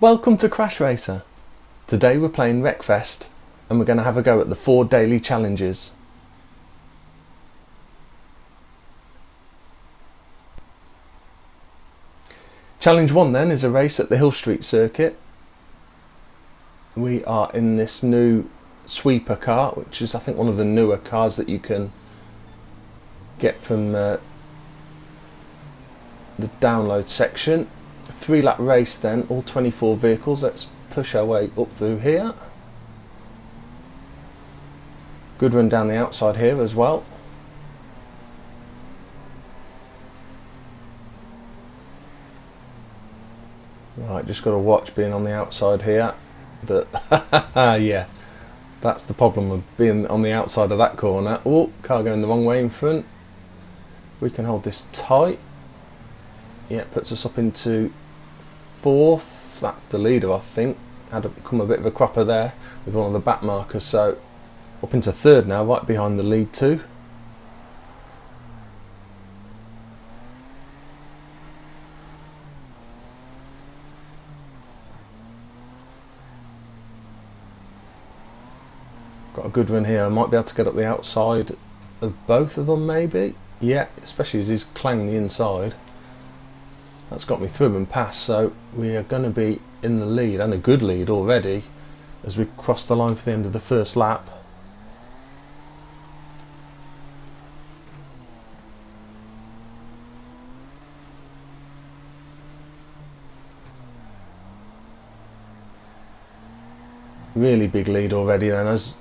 Welcome to CrashRacer. Today we're playing Wreckfest and we're going to have a go at the 4 daily challenges. Challenge 1 then is a race at the Hill Street circuit. We are in this new sweeper car, which is I think one of the newer cars that you can get from the download section. 3-lap race then, all 24 vehicles. Let's push our way up through here. Good run down the outside here as well. Right, just got to watch being on the outside here. Yeah, that's the problem of being on the outside of that corner. Oh, car going the wrong way in front. We can hold this tight. Yeah, puts us up into 4th. That's the leader, I think. Had come a bit of a cropper there with one of the back markers, so up into 3rd now, right behind the lead 2. Got a good run here. I might be able to get up the outside of both of them, maybe. Yeah, especially as he's clanged the inside. That's got me through and past, so we are going to be in the lead, and a good lead already, as we cross the line for the end of the first lap. Really big lead already then, as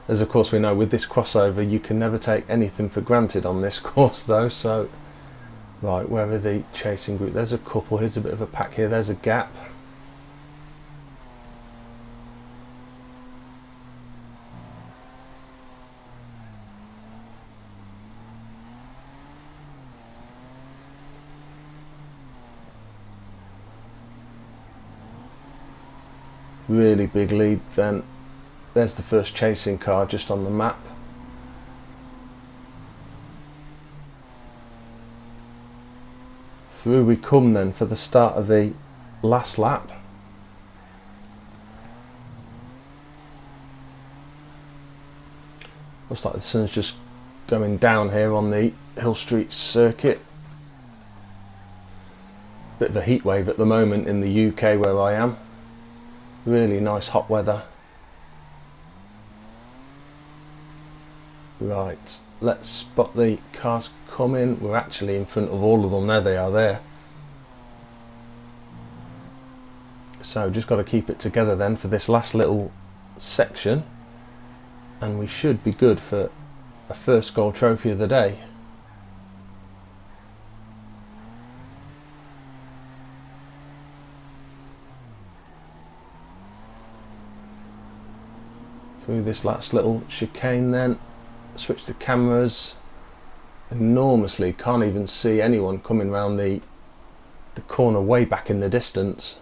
of course we know with this crossover you can never take anything for granted on this course though. So right, where are the chasing group? There's a couple. Here's a bit of a pack here. There's a gap. Really big lead then. There's the first chasing car just on the map. Through we come then for the start of the last lap. Looks like the sun's just going down here on the Hill Street circuit. Bit of a heat wave at the moment in the UK where I am. Really nice hot weather. Right, let's spot the cars coming. We're actually in front of all of them. There they are there. So just got to keep it together then for this last little section, and we should be good for a first goal trophy of the day. Through this last little chicane then, switch the cameras enormously, can't even see anyone coming round the corner way back in the distance.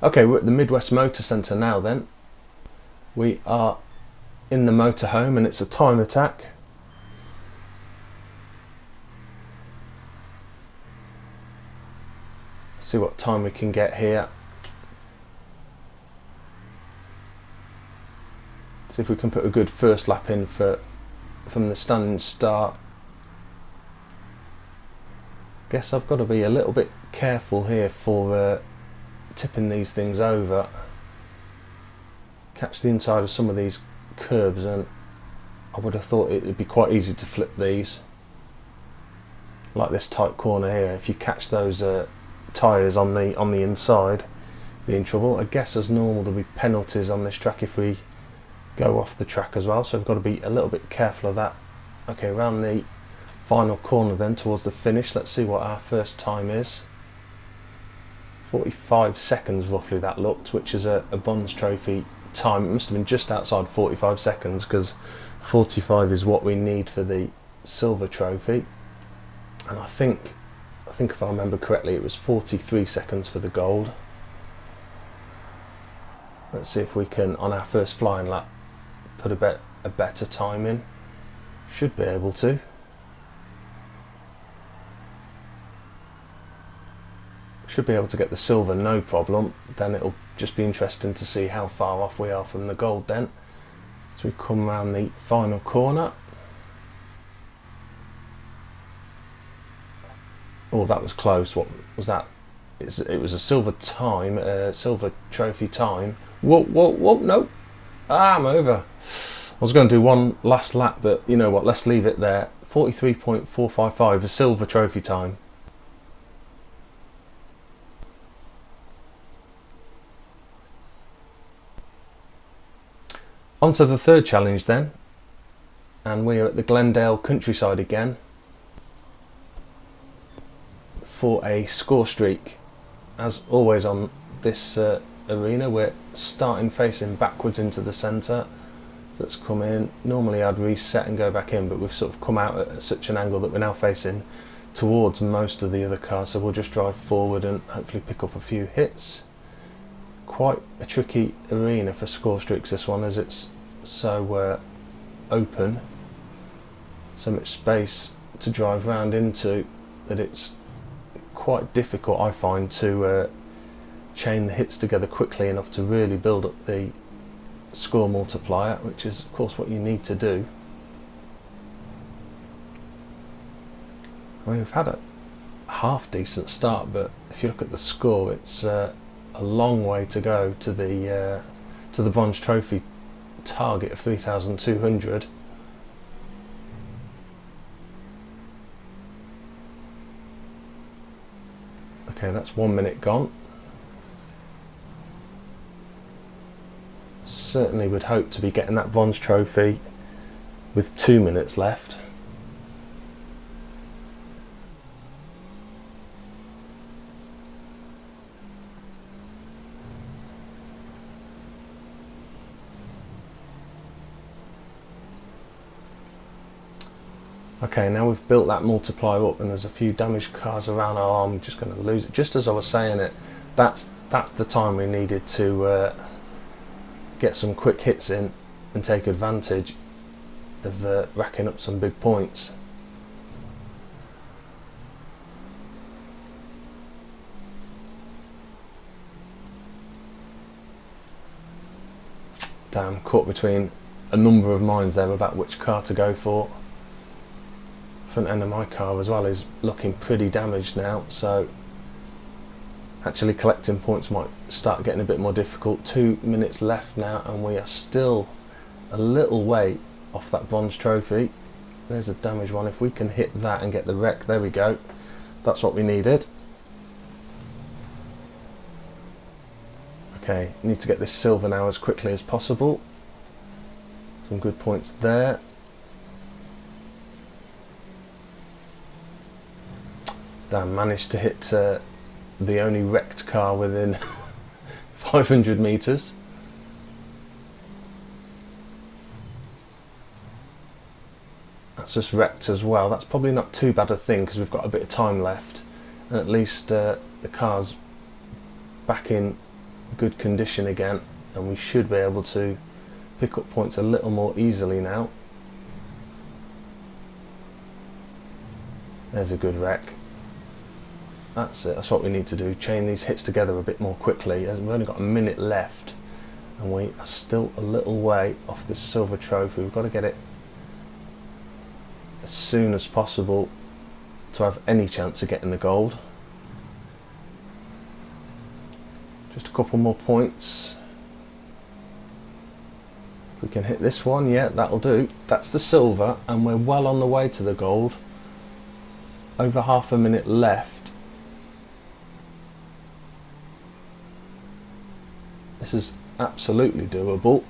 Okay, we're at the Midwest Motor Centre now then. We are in the motorhome and it's a time attack. See what time we can get here. See if we can put a good first lap in from the standing start. Guess I've got to be a little bit careful here for tipping these things over. Catch the inside of some of these curves, and I would have thought it would be quite easy to flip these. Like this tight corner here, if you catch those tyres on the inside, be in trouble. I guess as normal there'll be penalties on this track if we go off the track as well, so I've got to be a little bit careful of that. Okay, around the final corner then towards the finish, let's see what our first time is. 45 seconds roughly that looked, which is a bronze trophy time. It must have been just outside 45 seconds because 45 is what we need for the silver trophy, and I think if I remember correctly it was 43 seconds for the gold. Let's see if we can, on our first flying lap, put a better time in. Should be able to. Should be able to get the silver, no problem. Then it'll just be interesting to see how far off we are from the gold then. So we come around the final corner. Oh, that was close. What was that? It was a silver time, silver trophy time. Whoa, whoa, whoa, no. Ah, I'm over. I was going to do one last lap, but you know what, let's leave it there. 43.455, a silver trophy time. On to the third challenge then, and we are at the Glendale countryside again for a score streak. As always on this arena, we're starting facing backwards into the centre. Let's come in. Normally I'd reset and go back in, but we've sort of come out at such an angle that we're now facing towards most of the other cars, so we'll just drive forward and hopefully pick up a few hits. Quite a tricky arena for score streaks, this one, as it's so open, so much space to drive round into that it's quite difficult, I find, to chain the hits together quickly enough to really build up the score multiplier, which is of course what you need to do. I mean, we've had a half decent start, but if you look at the score, it's a long way to go to the bronze trophy target of 3,200. Okay, that's 1 minute gone. Certainly would hope to be getting that bronze trophy with 2 minutes left. Okay, now we've built that multiplier up and there's a few damaged cars around. Oh, I'm just going to lose it. Just as I was saying it, that's the time we needed to get some quick hits in and take advantage of racking up some big points. Damn, caught between a number of minds there about which car to go for. Front end of my car as well is looking pretty damaged now, so actually collecting points might start getting a bit more difficult. 2 minutes left now and we are still a little way off that bronze trophy. There's a damaged one. If we can hit that and get the wreck, there we go, that's what we needed. Okay, need to get this silver now as quickly as possible. Some good points there. Damn, managed to hit the only wrecked car within 500 metres. That's just wrecked as well. That's probably not too bad a thing because we've got a bit of time left, and at least the car's back in good condition again, and we should be able to pick up points a little more easily now. There's a good wreck. That's it, that's what we need to do, chain these hits together a bit more quickly, as we've only got a minute left and we are still a little way off this silver trophy. We've got to get it as soon as possible to have any chance of getting the gold. Just a couple more points. If we can hit this one, yeah, that'll do. That's the silver and we're well on the way to the gold. Over half a minute left. This is absolutely doable.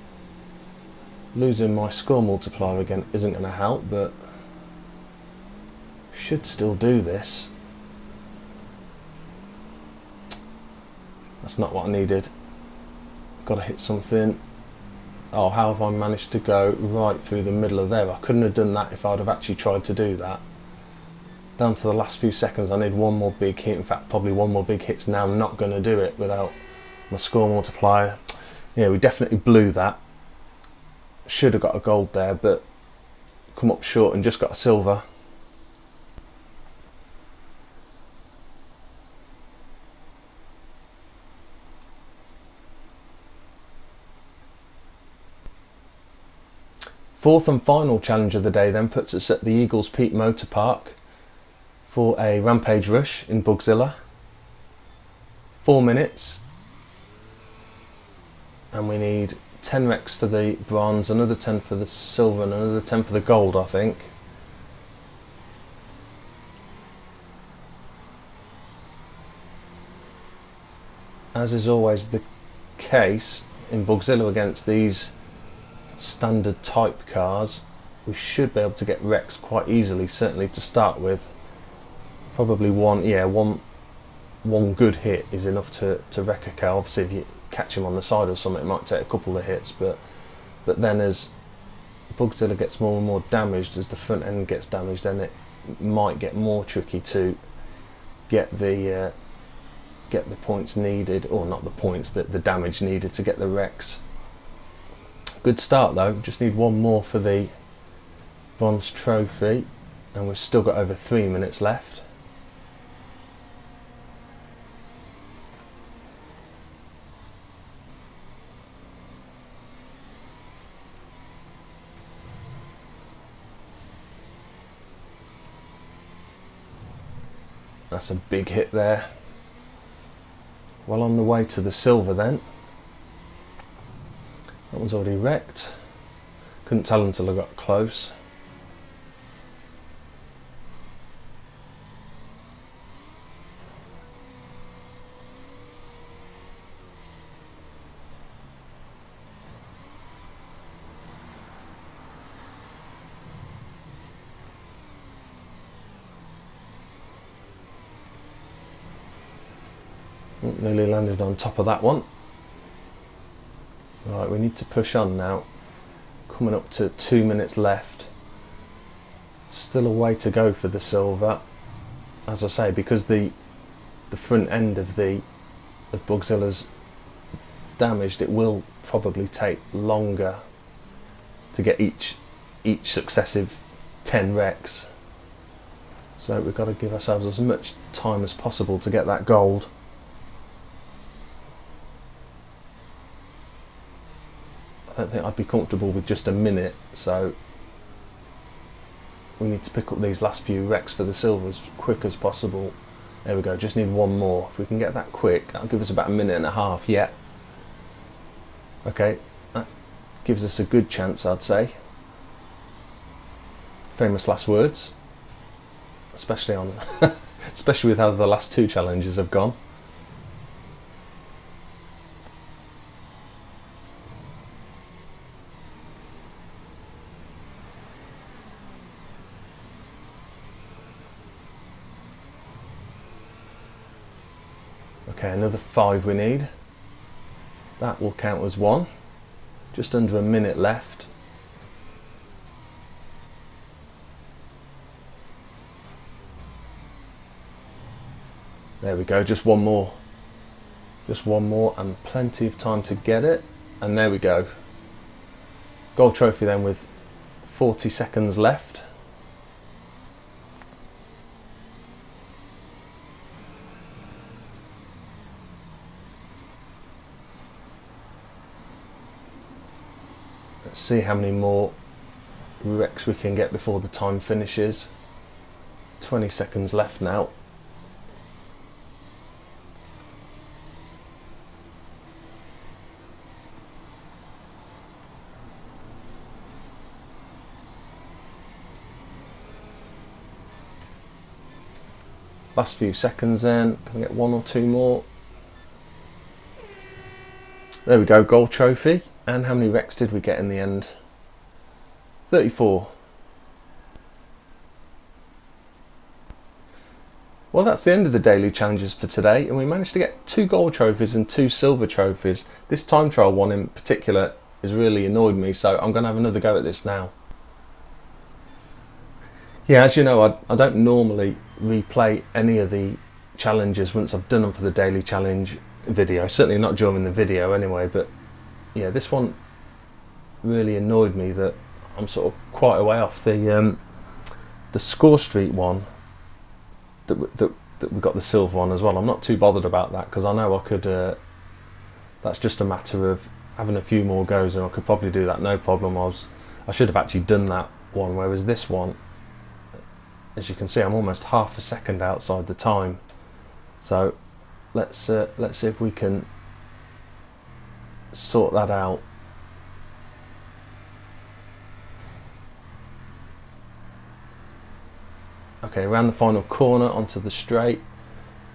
Losing my score multiplier again isn't going to help, but should still do this. That's not what I needed. Got to hit something. Oh, how have I managed to go right through the middle of there? I couldn't have done that if I'd have actually tried to do that. Down to the last few seconds, I need one more big hit. In fact, probably one more big hit's now not going to do it without my score multiplier. Yeah, we definitely blew that. Should have got a gold there, but come up short and just got a silver. Fourth and final challenge of the day then puts us at the Eagles Peak Motor Park for a Rampage rush in Bugzilla. 4 minutes, and we need 10 wrecks for the bronze, another 10 for the silver, and another 10 for the gold, I think. As is always the case in Bugzilla against these standard type cars, we should be able to get wrecks quite easily, certainly to start with. Probably one good hit is enough to wreck a car. Obviously if you catch him on the side or something, it might take a couple of hits, but then as Bugzilla gets more and more damaged, as the front end gets damaged, then it might get more tricky to get the points needed, or not the points, the damage needed to get the wrecks. Good start though, just need one more for the bronze trophy, and we've still got over 3 minutes left. That's a big hit there. Well on the way to the silver then. That one's already wrecked. Couldn't tell until I got close. Nearly landed on top of that one. Right, we need to push on now. Coming up to 2 minutes left. Still a way to go for the silver. As I say, because the front end of Bugzilla's damaged, it will probably take longer to get each successive 10 wrecks. So we've got to give ourselves as much time as possible to get that gold. I don't think I'd be comfortable with just a minute, so we need to pick up these last few wrecks for the silver as quick as possible. There we go, just need one more. If we can get that quick, that'll give us about a minute and a half yet. Okay, that gives us a good chance, I'd say. Famous last words, especially on especially with how the last two challenges have gone. Okay, another 5 we need. That will count as one. Just under a minute left. There we go, just one more. Just one more and plenty of time to get it. And there we go. Gold trophy then with 40 seconds left. Let's see how many more wrecks we can get before the time finishes. 20 seconds left now. Last few seconds then, can we get one or two more? There we go, gold trophy. And how many wrecks did we get in the end? 34. Well, that's the end of the daily challenges for today, and we managed to get 2 gold trophies and 2 silver trophies. This time trial one in particular has really annoyed me, so I'm going to have another go at this now. Yeah, as you know, I don't normally replay any of the challenges once I've done them for the daily challenge video, certainly not during the video anyway, but yeah, this one really annoyed me that I'm sort of quite a way off. The Score Street one that we got the silver one as well. I'm not too bothered about that because I know I could. That's just a matter of having a few more goes, and I could probably do that no problem. I should have actually done that one, whereas this one, as you can see, I'm almost half a second outside the time. So let's see if we can sort that out. Okay, around the final corner onto the straight.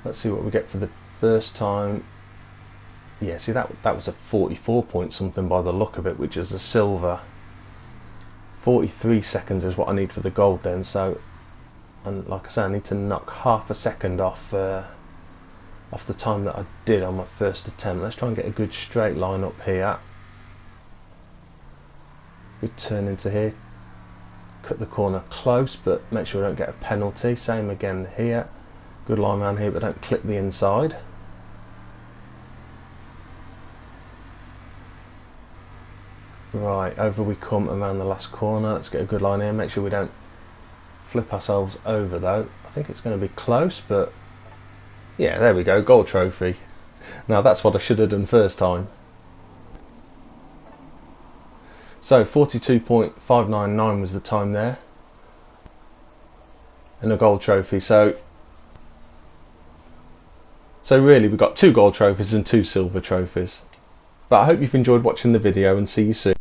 Let's see what we get for the first time. Yeah, see that was a 44 point something by the look of it, which is a silver. 43 seconds is what I need for the gold then. So, and like I say, I need to knock half a second off the time that I did on my first attempt. Let's try and get a good straight line up here. Good turn into here. Cut the corner close, but make sure I don't get a penalty. Same again here. Good line around here, but don't clip the inside. Right, over we come around the last corner. Let's get a good line here. Make sure we don't flip ourselves over though. I think it's going to be close, but yeah, there we go, gold trophy. Now that's what I should have done first time. So 42.599 was the time there, and a gold trophy. So really we've got 2 gold trophies and 2 silver trophies. But I hope you've enjoyed watching the video, and see you soon.